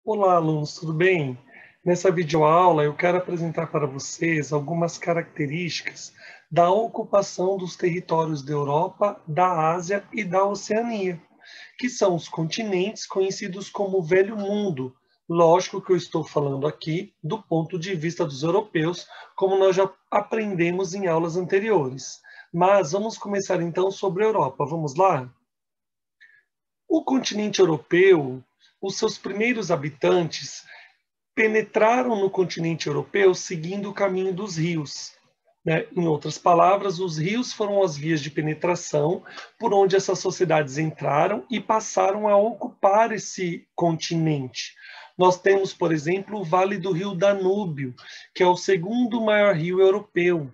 Olá, alunos, tudo bem? Nessa videoaula, eu quero apresentar para vocês algumas características da ocupação dos territórios da Europa, da Ásia e da Oceania, que são os continentes conhecidos como Velho Mundo. Lógico que eu estou falando aqui do ponto de vista dos europeus, como nós já aprendemos em aulas anteriores. Mas vamos começar então sobre a Europa. Vamos lá? O continente europeu, os seus primeiros habitantes penetraram no continente europeu seguindo o caminho dos rios. Né? Em outras palavras, os rios foram as vias de penetração por onde essas sociedades entraram e passaram a ocupar esse continente. Nós temos, por exemplo, o Vale do Rio Danúbio, que é o segundo maior rio europeu.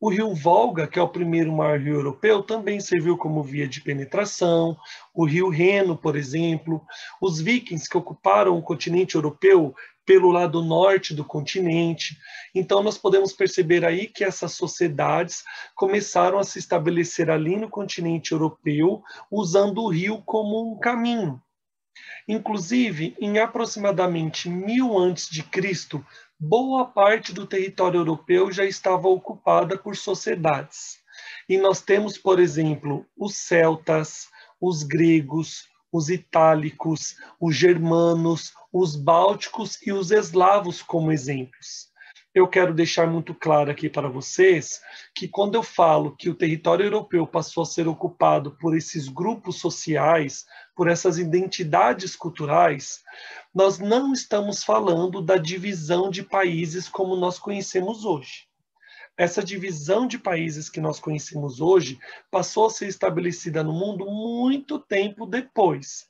O rio Volga, que é o primeiro maior rio europeu, também serviu como via de penetração. O rio Reno, por exemplo. Os vikings que ocuparam o continente europeu pelo lado norte do continente. Então, nós podemos perceber aí que essas sociedades começaram a se estabelecer ali no continente europeu, usando o rio como um caminho. Inclusive, em aproximadamente 1000 a.C., boa parte do território europeu já estava ocupada por sociedades. E nós temos, por exemplo, os celtas, os gregos, os itálicos, os germanos, os bálticos e os eslavos como exemplos. Eu quero deixar muito claro aqui para vocês que quando eu falo que o território europeu passou a ser ocupado por esses grupos sociais, por essas identidades culturais, nós não estamos falando da divisão de países como nós conhecemos hoje. Essa divisão de países que nós conhecemos hoje passou a ser estabelecida no mundo muito tempo depois.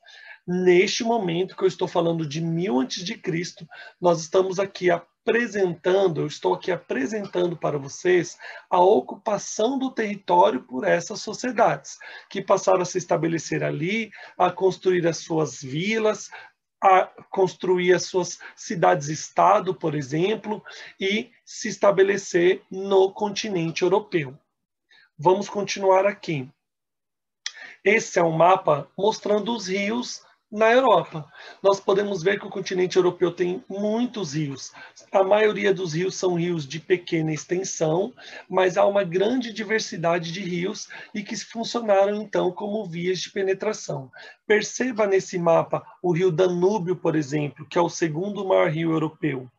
Neste momento que eu estou falando de 1000 a.C., nós estamos aqui eu estou aqui apresentando para vocês a ocupação do território por essas sociedades, que passaram a se estabelecer ali, a construir as suas vilas, a construir as suas cidades-estado, por exemplo, e se estabelecer no continente europeu. Vamos continuar aqui. Esse é um mapa mostrando os rios na Europa. Nós podemos ver que o continente europeu tem muitos rios. A maioria dos rios são rios de pequena extensão, mas há uma grande diversidade de rios e que funcionaram então como vias de penetração. Perceba nesse mapa o rio Danúbio, por exemplo, que é o segundo maior rio europeu,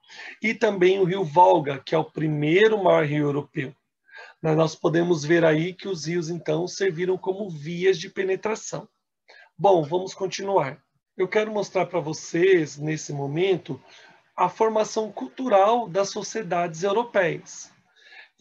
e também o rio Volga, que é o primeiro maior rio europeu. Nós podemos ver aí que os rios, então, serviram como vias de penetração. Bom, vamos continuar. Eu quero mostrar para vocês, nesse momento, a formação cultural das sociedades europeias.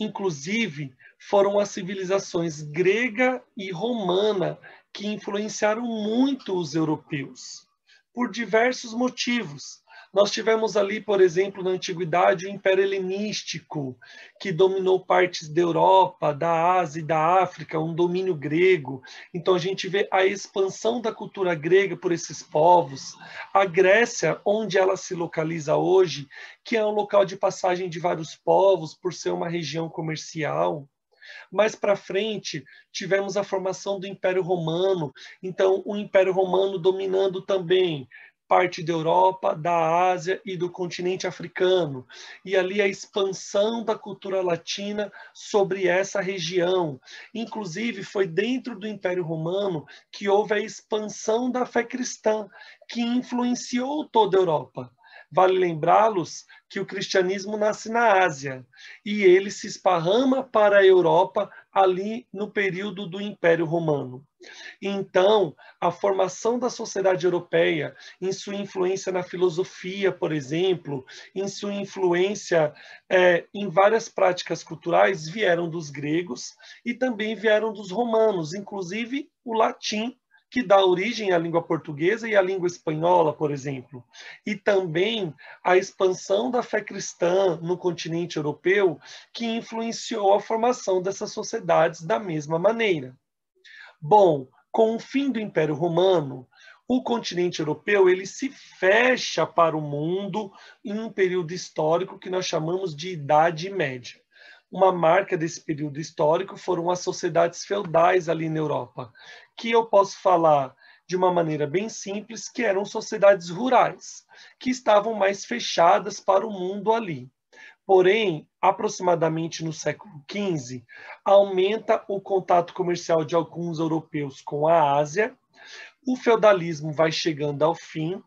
Inclusive, foram as civilizações grega e romana que influenciaram muito os europeus, por diversos motivos. Nós tivemos ali, por exemplo, na Antiguidade, o Império Helenístico, que dominou partes da Europa, da Ásia e da África, um domínio grego. Então, a gente vê a expansão da cultura grega por esses povos. A Grécia, onde ela se localiza hoje, que é um local de passagem de vários povos, por ser uma região comercial. Mais para frente, tivemos a formação do Império Romano, então o Império Romano dominando também parte da Europa, da Ásia e do continente africano, e ali a expansão da cultura latina sobre essa região. Inclusive, foi dentro do Império Romano que houve a expansão da fé cristã, que influenciou toda a Europa. Vale lembrá-los que o cristianismo nasce na Ásia e ele se esparrama para a Europa ali no período do Império Romano. Então, a formação da sociedade europeia, em sua influência na filosofia, por exemplo, em sua influência em várias práticas culturais, vieram dos gregos e também vieram dos romanos, inclusive o latim, que dá origem à língua portuguesa e à língua espanhola, por exemplo. E também a expansão da fé cristã no continente europeu, que influenciou a formação dessas sociedades da mesma maneira. Bom, com o fim do Império Romano, o continente europeu ele se fecha para o mundo em um período histórico que nós chamamos de Idade Média. Uma marca desse período histórico foram as sociedades feudais ali na Europa, que eu posso falar de uma maneira bem simples, que eram sociedades rurais, que estavam mais fechadas para o mundo ali. Porém, aproximadamente no século XV, aumenta o contato comercial de alguns europeus com a Ásia, o feudalismo vai chegando ao fim,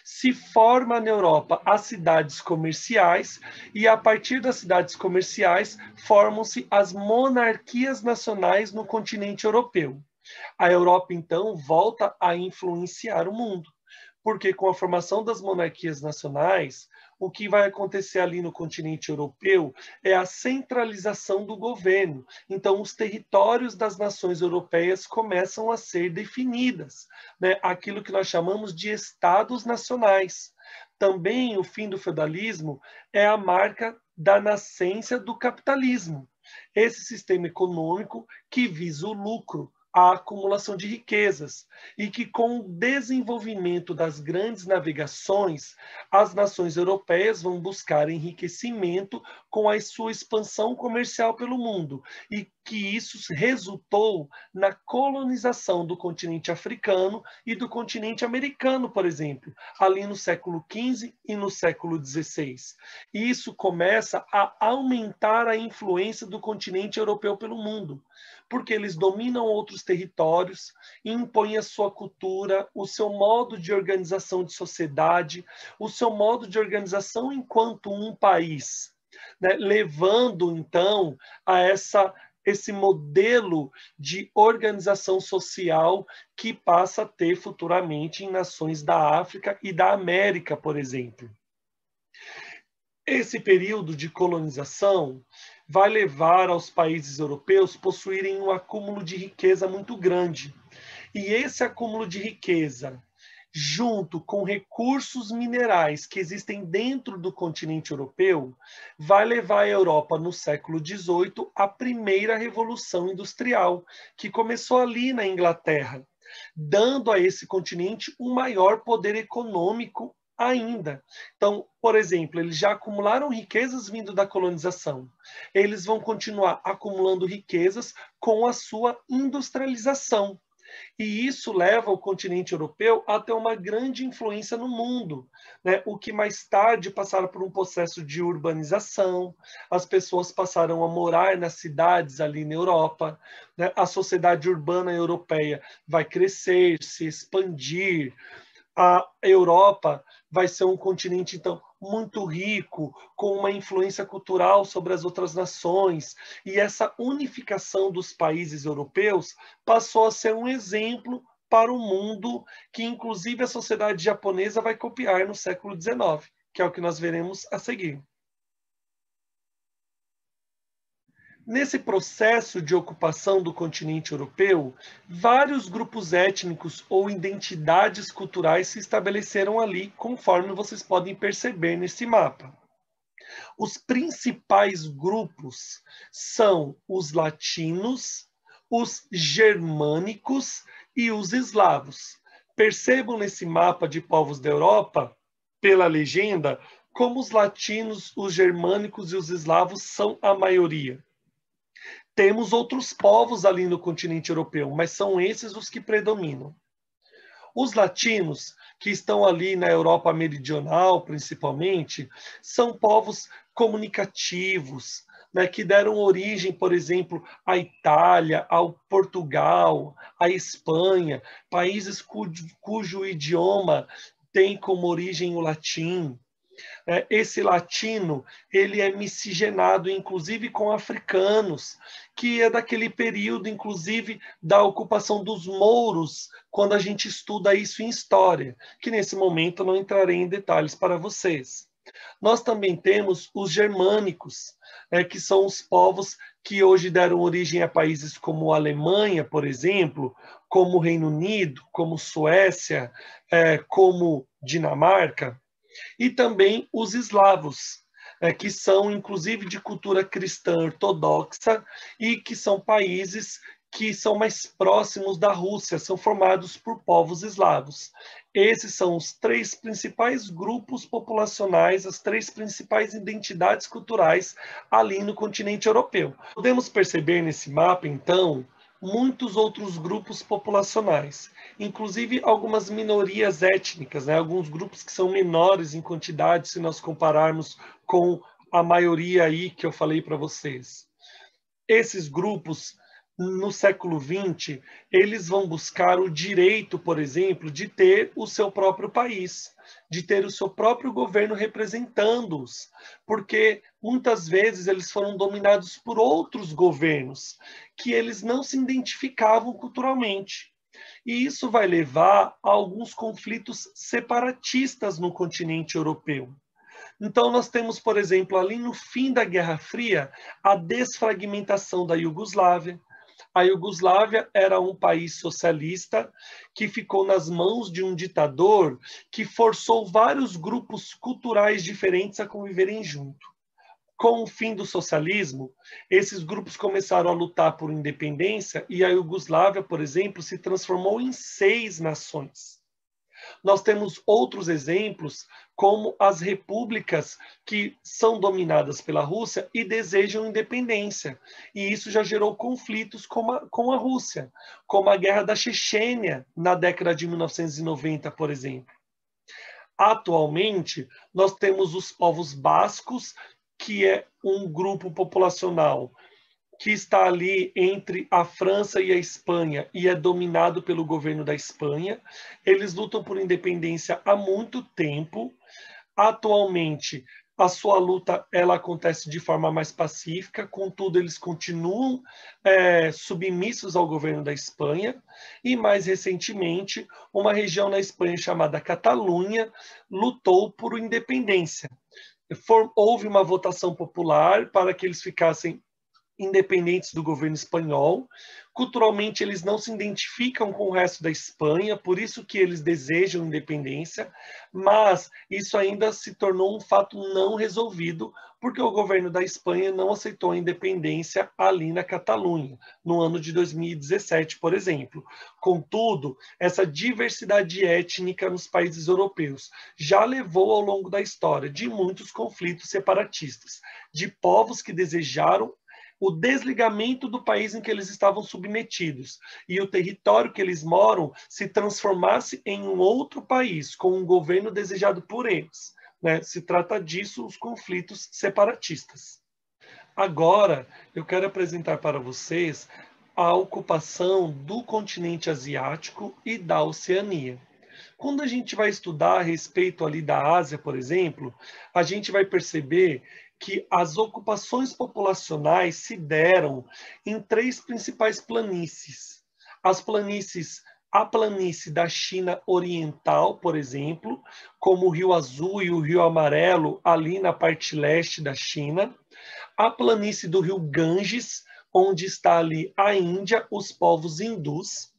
se forma na Europa as cidades comerciais e a partir das cidades comerciais formam-se as monarquias nacionais no continente europeu. A Europa então volta a influenciar o mundo, porque com a formação das monarquias nacionais, o que vai acontecer ali no continente europeu é a centralização do governo. Então, os territórios das nações europeias começam a ser definidas, né? Aquilo que nós chamamos de estados nacionais. Também o fim do feudalismo é a marca da nascência do capitalismo. Esse sistema econômico que visa o lucro, a acumulação de riquezas, e que com o desenvolvimento das grandes navegações, as nações europeias vão buscar enriquecimento com a sua expansão comercial pelo mundo, e que isso resultou na colonização do continente africano e do continente americano, por exemplo, ali no século XV e no século XVI. E isso começa a aumentar a influência do continente europeu pelo mundo, porque eles dominam outros territórios, impõem a sua cultura, o seu modo de organização de sociedade, o seu modo de organização enquanto um país, né? Levando, então, a esse modelo de organização social que passa a ter futuramente em nações da África e da América, por exemplo. Esse período de colonização vai levar aos países europeus possuírem um acúmulo de riqueza muito grande. E esse acúmulo de riqueza, junto com recursos minerais que existem dentro do continente europeu, vai levar a Europa no século XVIII à primeira revolução industrial, que começou ali na Inglaterra, dando a esse continente um maior poder econômico ainda. Então, por exemplo, eles já acumularam riquezas vindo da colonização. Eles vão continuar acumulando riquezas com a sua industrialização. E isso leva o continente europeu a ter uma grande influência no mundo, né? O que mais tarde passaram por um processo de urbanização, as pessoas passaram a morar nas cidades ali na Europa, né? A sociedade urbana europeia vai crescer, se expandir. A Europa vai ser um continente, então, muito rico, com uma influência cultural sobre as outras nações. E essa unificação dos países europeus passou a ser um exemplo para o mundo, que inclusive a sociedade japonesa vai copiar no século XIX, que é o que nós veremos a seguir. Nesse processo de ocupação do continente europeu, vários grupos étnicos ou identidades culturais se estabeleceram ali, conforme vocês podem perceber nesse mapa. Os principais grupos são os latinos, os germânicos e os eslavos. Percebam nesse mapa de povos da Europa, pela legenda, como os latinos, os germânicos e os eslavos são a maioria. Temos outros povos ali no continente europeu, mas são esses os que predominam. Os latinos, que estão ali na Europa meridional, principalmente, são povos comunicativos, né, que deram origem, por exemplo, à Itália, ao Portugal, à Espanha, países cujo idioma tem como origem o latim. Esse latino, ele é miscigenado, inclusive, com africanos, que é daquele período, inclusive, da ocupação dos mouros, quando a gente estuda isso em história, que nesse momento eu não entrarei em detalhes para vocês. Nós também temos os germânicos, que são os povos que hoje deram origem a países como a Alemanha, por exemplo, como o Reino Unido, como Suécia, como Dinamarca, e também os eslavos, que são inclusive de cultura cristã ortodoxa e que são países que são mais próximos da Rússia, são formados por povos eslavos. Esses são os três principais grupos populacionais, as três principais identidades culturais ali no continente europeu. Podemos perceber nesse mapa, então, muitos outros grupos populacionais, inclusive algumas minorias étnicas, né? Alguns grupos que são menores em quantidade se nós compararmos com a maioria aí que eu falei para vocês. Esses grupos, no século XX, eles vão buscar o direito, por exemplo, de ter o seu próprio país, de ter o seu próprio governo representando-os, porque muitas vezes eles foram dominados por outros governos que eles não se identificavam culturalmente. E isso vai levar a alguns conflitos separatistas no continente europeu. Então, nós temos, por exemplo, ali no fim da Guerra Fria, a desfragmentação da Iugoslávia. A Iugoslávia era um país socialista que ficou nas mãos de um ditador que forçou vários grupos culturais diferentes a conviverem junto. Com o fim do socialismo, esses grupos começaram a lutar por independência e a Iugoslávia, por exemplo, se transformou em 6 nações. Nós temos outros exemplos, como as repúblicas que são dominadas pela Rússia e desejam independência. E isso já gerou conflitos com a Rússia, como a Guerra da Chechênia, na década de 1990, por exemplo. Atualmente, nós temos os povos bascos, que é um grupo populacional que está ali entre a França e a Espanha e é dominado pelo governo da Espanha. Eles lutam por independência há muito tempo. Atualmente, a sua luta ela acontece de forma mais pacífica, contudo, eles continuam submissos ao governo da Espanha. E, mais recentemente, uma região na Espanha chamada Catalunha lutou por independência. Houve uma votação popular para que eles ficassem independentes do governo espanhol. Culturalmente, eles não se identificam com o resto da Espanha, por isso que eles desejam independência, mas isso ainda se tornou um fato não resolvido, porque o governo da Espanha não aceitou a independência ali na Catalunha, no ano de 2017, por exemplo. Contudo, essa diversidade étnica nos países europeus já levou ao longo da história de muitos conflitos separatistas, de povos que desejaram o desligamento do país em que eles estavam submetidos e o território que eles moram se transformasse em um outro país, com um governo desejado por eles. Né? Se trata disso os conflitos separatistas. Agora, eu quero apresentar para vocês a ocupação do continente asiático e da Oceania. Quando a gente vai estudar a respeito ali da Ásia, por exemplo, a gente vai perceber que as ocupações populacionais se deram em 3 principais planícies. A planície da China Oriental, por exemplo, como o Rio Azul e o Rio Amarelo, ali na parte leste da China. A planície do Rio Ganges, onde está ali a Índia, os povos hindus.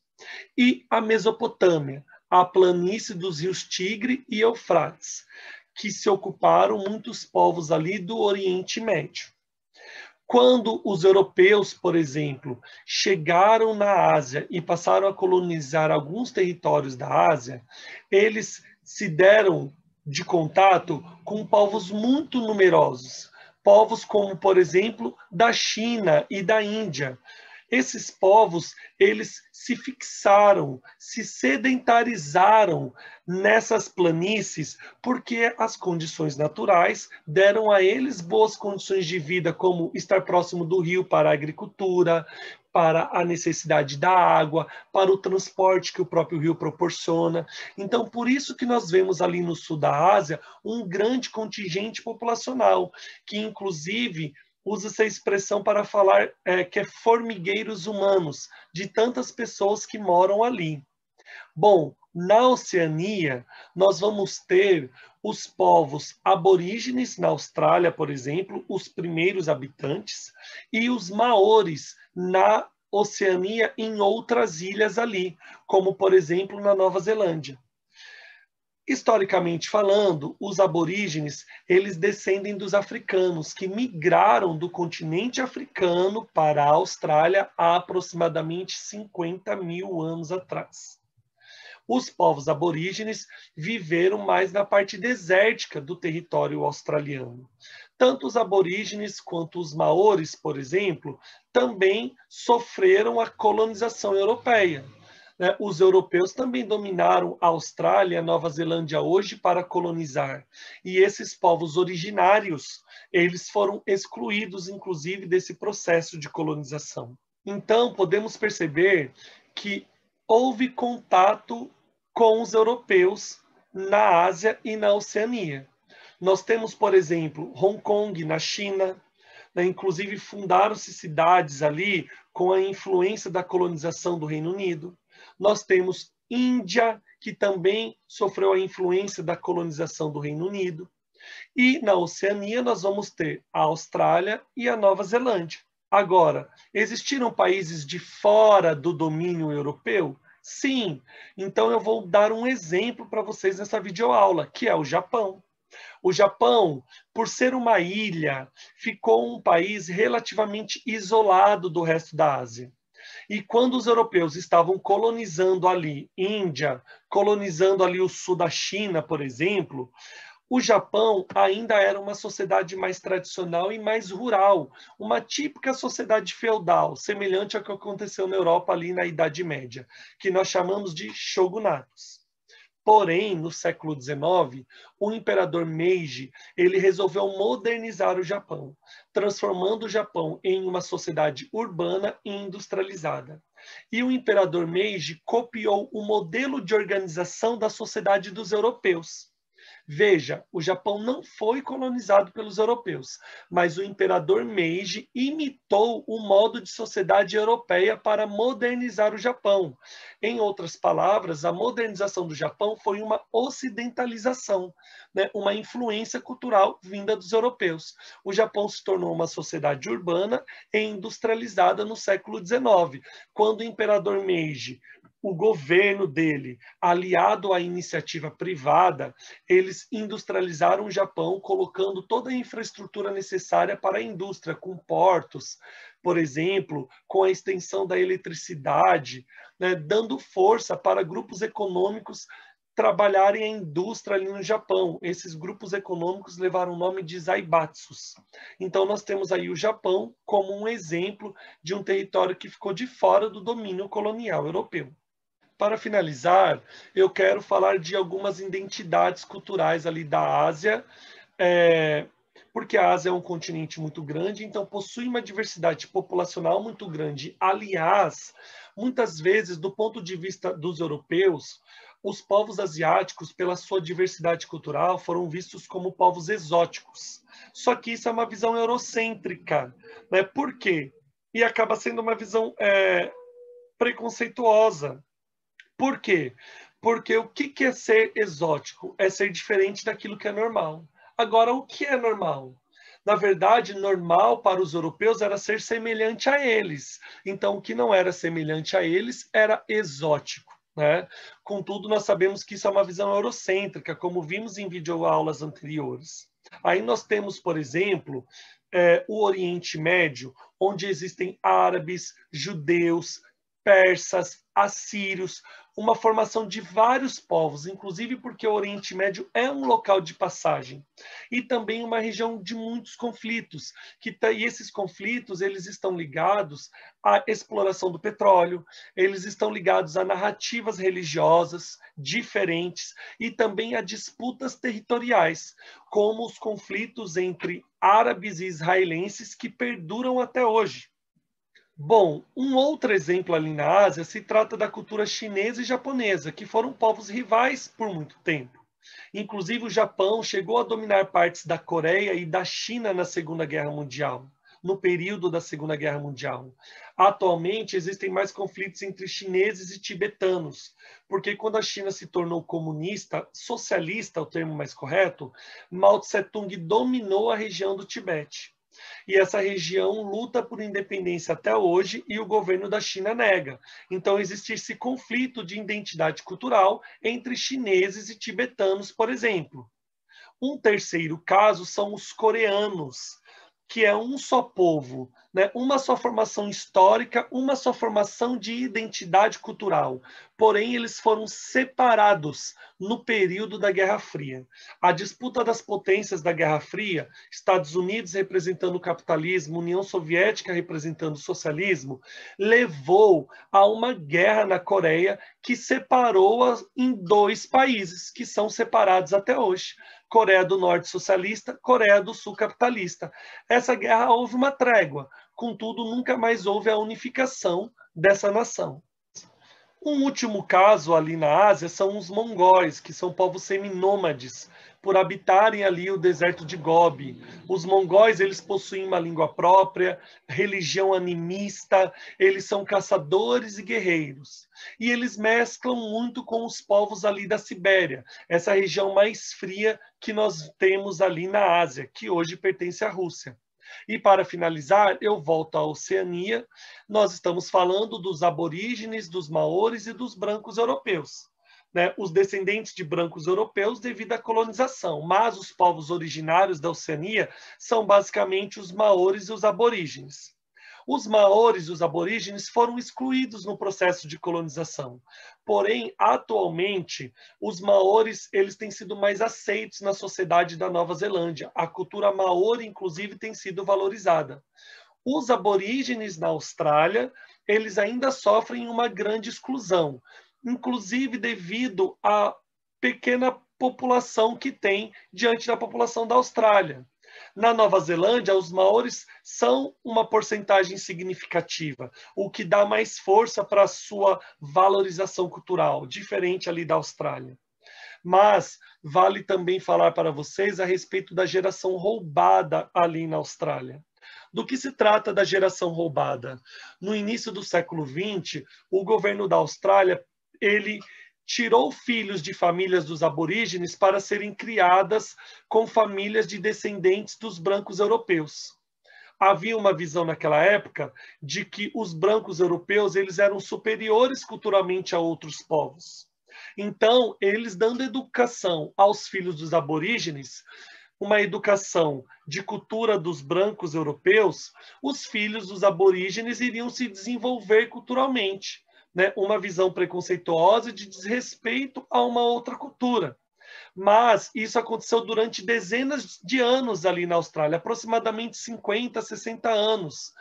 E a Mesopotâmia, a planície dos rios Tigre e Eufrates, que se ocuparam muitos povos ali do Oriente Médio. Quando os europeus, por exemplo, chegaram na Ásia e passaram a colonizar alguns territórios da Ásia, eles se deram de contato com povos muito numerosos, povos como, por exemplo, da China e da Índia. Esses povos, eles se fixaram, se sedentarizaram nessas planícies, porque as condições naturais deram a eles boas condições de vida, como estar próximo do rio para a agricultura, para a necessidade da água, para o transporte que o próprio rio proporciona. Então, por isso que nós vemos ali no sul da Ásia um grande contingente populacional, que inclusive usa essa expressão para falar que é formigueiros humanos, de tantas pessoas que moram ali. Bom, na Oceania, nós vamos ter os povos aborígenes na Austrália, por exemplo, os primeiros habitantes, e os maores na Oceania em outras ilhas ali, como, por exemplo, na Nova Zelândia. Historicamente falando, os aborígenes, eles descendem dos africanos, que migraram do continente africano para a Austrália há aproximadamente 50 mil anos atrás. Os povos aborígenes viveram mais na parte desértica do território australiano. Tanto os aborígenes quanto os maores, por exemplo, também sofreram a colonização europeia. Os europeus também dominaram a Austrália e a Nova Zelândia hoje para colonizar. E esses povos originários, eles foram excluídos, inclusive, desse processo de colonização. Então, podemos perceber que houve contato com os europeus na Ásia e na Oceania. Nós temos, por exemplo, Hong Kong, na China, inclusive fundaram-se cidades ali com a influência da colonização do Reino Unido. Nós temos Índia, que também sofreu a influência da colonização do Reino Unido. E na Oceania nós vamos ter a Austrália e a Nova Zelândia. Agora, existiram países de fora do domínio europeu? Sim. Então eu vou dar um exemplo para vocês nessa videoaula, que é o Japão. O Japão, por ser uma ilha, ficou um país relativamente isolado do resto da Ásia. E quando os europeus estavam colonizando ali Índia, colonizando ali o sul da China, por exemplo, o Japão ainda era uma sociedade mais tradicional e mais rural, uma típica sociedade feudal, semelhante ao que aconteceu na Europa ali na Idade Média, que nós chamamos de shogunatos. Porém, no século XIX, o imperador Meiji ele resolveu modernizar o Japão, transformando o Japão em uma sociedade urbana e industrializada. E o imperador Meiji copiou o modelo de organização da sociedade dos europeus. Veja, o Japão não foi colonizado pelos europeus, mas o imperador Meiji imitou o modo de sociedade europeia para modernizar o Japão. Em outras palavras, a modernização do Japão foi uma ocidentalização, uma influência cultural vinda dos europeus. O Japão se tornou uma sociedade urbana e industrializada no século XIX, quando o imperador Meiji, o governo dele, aliado à iniciativa privada, eles industrializaram o Japão, colocando toda a infraestrutura necessária para a indústria, com portos, por exemplo, com a extensão da eletricidade, dando força para grupos econômicos trabalharem a indústria ali no Japão. Esses grupos econômicos levaram o nome de zaibatsus. Então, nós temos aí o Japão como um exemplo de um território que ficou de fora do domínio colonial europeu. Para finalizar, eu quero falar de algumas identidades culturais ali da Ásia, porque a Ásia é um continente muito grande, então possui uma diversidade populacional muito grande. Aliás, muitas vezes, do ponto de vista dos europeus, os povos asiáticos, pela sua diversidade cultural, foram vistos como povos exóticos. Só que isso é uma visão eurocêntrica. Por quê? E acaba sendo uma visão preconceituosa. Por quê? Porque o que é ser exótico? É ser diferente daquilo que é normal. Agora, o que é normal? Na verdade, normal para os europeus era ser semelhante a eles. Então, o que não era semelhante a eles era exótico. Contudo, nós sabemos que isso é uma visão eurocêntrica, como vimos em videoaulas anteriores. Aí nós temos, por exemplo, o Oriente Médio, onde existem árabes, judeus, persas, assírios, uma formação de vários povos, inclusive porque o Oriente Médio é um local de passagem e também uma região de muitos conflitos, e esses conflitos eles estão ligados à exploração do petróleo, eles estão ligados a narrativas religiosas diferentes e também a disputas territoriais, como os conflitos entre árabes e israelenses que perduram até hoje. Bom, um outro exemplo ali na Ásia se trata da cultura chinesa e japonesa, que foram povos rivais por muito tempo. Inclusive, o Japão chegou a dominar partes da Coreia e da China na Segunda Guerra Mundial, no período da Segunda Guerra Mundial. Atualmente, existem mais conflitos entre chineses e tibetanos, porque quando a China se tornou comunista, socialista, é o termo mais correto, Mao Tse-tung dominou a região do Tibete. E essa região luta por independência até hoje e o governo da China nega. Então, existe esse conflito de identidade cultural entre chineses e tibetanos, por exemplo. Um terceiro caso são os coreanos. que é um só povo, né? Uma só formação histórica, uma só formação de identidade cultural. Porém, eles foram separados no período da Guerra Fria. A disputa das potências da Guerra Fria, Estados Unidos representando o capitalismo, União Soviética representando o socialismo, levou a uma guerra na Coreia que separou em dois países, que são separados até hoje. Coreia do Norte socialista, Coreia do Sul capitalista. Essa guerra houve uma trégua, contudo, nunca mais houve a unificação dessa nação. Um último caso ali na Ásia são os mongóis, que são povos seminômades, por habitarem ali o deserto de Gobi. Os mongóis, eles possuem uma língua própria, religião animista, eles são caçadores e guerreiros. E eles mesclam muito com os povos ali da Sibéria, essa região mais fria que nós temos ali na Ásia, que hoje pertence à Rússia. E para finalizar, eu volto à Oceania. Nós estamos falando dos aborígenes, dos maores e dos brancos europeus. Né? Os descendentes de brancos europeus devido à colonização, mas os povos originários da Oceania são basicamente os maores e os aborígenes. Os maores e os aborígenes foram excluídos no processo de colonização. Porém, atualmente, os maores eles têm sido mais aceitos na sociedade da Nova Zelândia. A cultura maori, inclusive, tem sido valorizada. Os aborígenes na Austrália, eles ainda sofrem uma grande exclusão, inclusive devido à pequena população que tem diante da população da Austrália. Na Nova Zelândia, os maores são uma porcentagem significativa, o que dá mais força para a sua valorização cultural, diferente ali da Austrália. Mas vale também falar para vocês a respeito da geração roubada ali na Austrália. Do que se trata da geração roubada? No início do século XX, o governo da Austrália, ele tirou filhos de famílias dos aborígenes para serem criadas com famílias de descendentes dos brancos europeus. Havia uma visão naquela época de que os brancos europeus eles eram superiores culturalmente a outros povos. Então, eles dando educação aos filhos dos aborígenes, uma educação de cultura dos brancos europeus, os filhos dos aborígenes iriam se desenvolver culturalmente. Né, uma visão preconceituosa de desrespeito a uma outra cultura. Mas isso aconteceu durante dezenas de anos ali na Austrália, aproximadamente 50, 60 anos,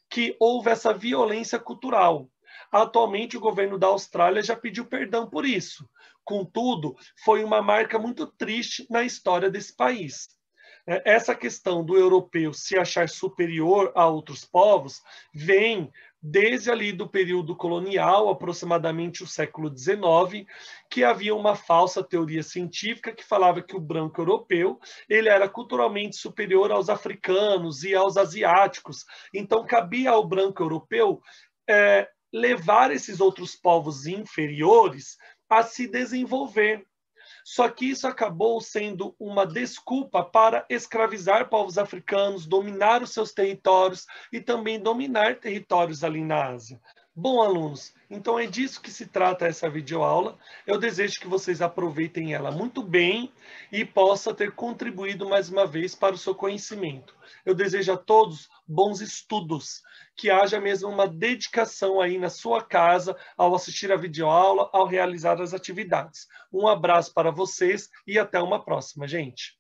que houve essa violência cultural. Atualmente, o governo da Austrália já pediu perdão por isso. Contudo, foi uma marca muito triste na história desse país. Essa questão do europeu se achar superior a outros povos vem desde ali do período colonial, aproximadamente o século XIX, que havia uma falsa teoria científica que falava que o branco europeu ele era culturalmente superior aos africanos e aos asiáticos. Então, cabia ao branco europeu levar esses outros povos inferiores a se desenvolver. Só que isso acabou sendo uma desculpa para escravizar povos africanos, dominar os seus territórios e também dominar territórios ali na Ásia. Bom, alunos, então é disso que se trata essa videoaula. Eu desejo que vocês aproveitem ela muito bem e possa ter contribuído mais uma vez para o seu conhecimento. Eu desejo a todos bons estudos, que haja mesmo uma dedicação aí na sua casa ao assistir a videoaula, ao realizar as atividades. Um abraço para vocês e até uma próxima, gente.